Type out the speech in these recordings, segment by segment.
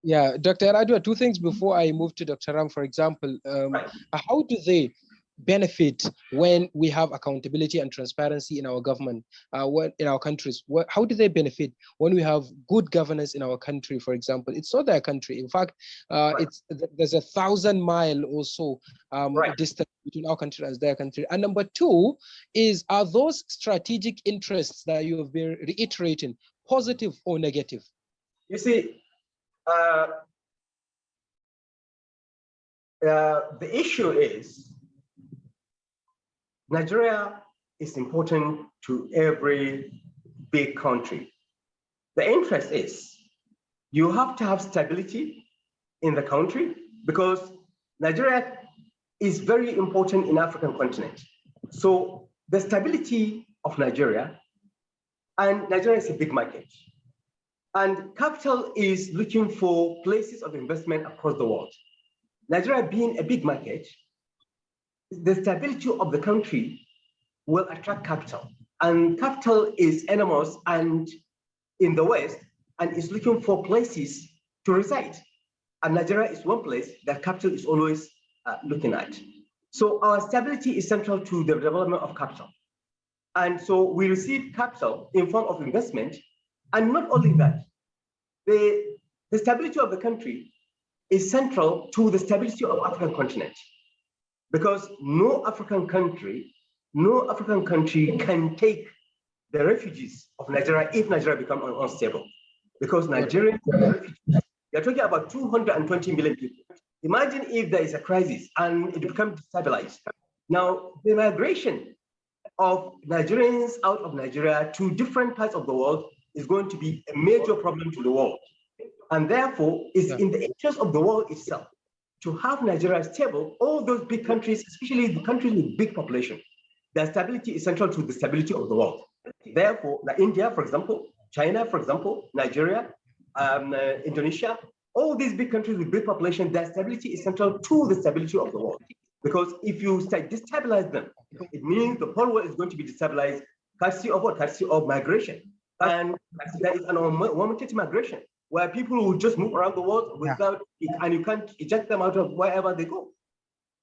Yeah, Dr. Yar Adua, two things before I move to Dr. Ram, for example. Right. How do they benefit when we have accountability and transparency in our government, in our countries? How do they benefit when we have good governance in our country, for example? It's not their country. In fact, Right. there's 1,000-mile or so Right. distance between our country and their country. And number two is, are those strategic interests that you have been reiterating positive or negative? You see, the issue is Nigeria is important to every big country. The interest is you have to have stability in the country because Nigeria is very important in African continent. So the stability of Nigeria, and Nigeria is a big market. And capital is looking for places of investment across the world. Nigeria being a big market, the stability of the country will attract capital. And capital is enormous and in the West, and is looking for places to reside. And Nigeria is one place that capital is always looking at. So our stability is central to the development of capital. And so we receive capital in form of investment. And not only that, the stability of the country is central to the stability of African continent. Because no African country can take the refugees of Nigeria if Nigeria becomes unstable. Because Nigerians are refugees. You're talking about 220 million people. Imagine if there is a crisis and it becomes destabilized. Now, the migration of Nigerians out of Nigeria to different parts of the world is going to be a major problem to the world. And therefore, it's in the interest of the world itself to have Nigeria stable. All those big countries, especially the countries with big population, their stability is central to the stability of the world. Therefore, like India, for example, China, for example, Nigeria, Indonesia, all these big countries with big population, their stability is central to the stability of the world. Because if you destabilize them, it means the whole world is going to be destabilized, courtesy of what? Courtesy of migration. And there is an unlimited migration where people will just move around the world without, and you can't eject them out of wherever they go.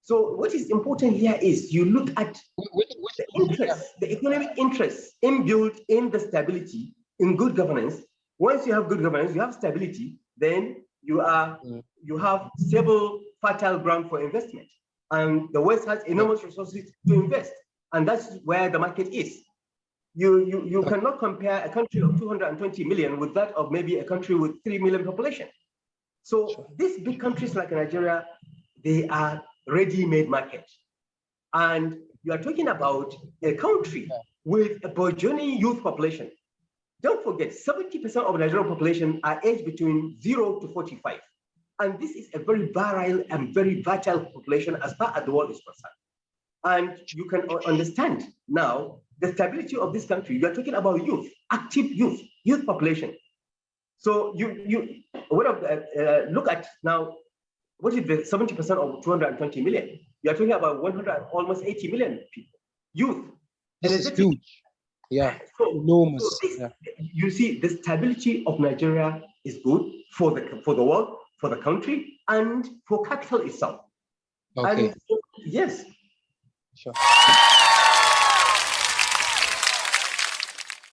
So what is important here is you look at the interest, the economic interest inbuilt in the stability, in good governance. Once you have good governance, you have stability, then you have stable, fertile ground for investment. And the West has enormous resources to invest. And that's where the market is. You cannot compare a country of 220 million with that of maybe a country with 3 million population. So these big countries like Nigeria, they are ready-made market. And you are talking about a country with a burgeoning youth population. Don't forget, 70% of Nigerian population are aged between 0 to 45. And this is a very virile and very vital population as far as the world is concerned. And you can understand now the stability of this country. You are talking about youth, active youth population. So look at now, what is the 70% of 220 million? You are talking about almost 80 million people, youth. This is huge. Yeah, enormous. So you see, the stability of Nigeria is good for the world, for the country, and for capital itself. Okay. And yes. Sure.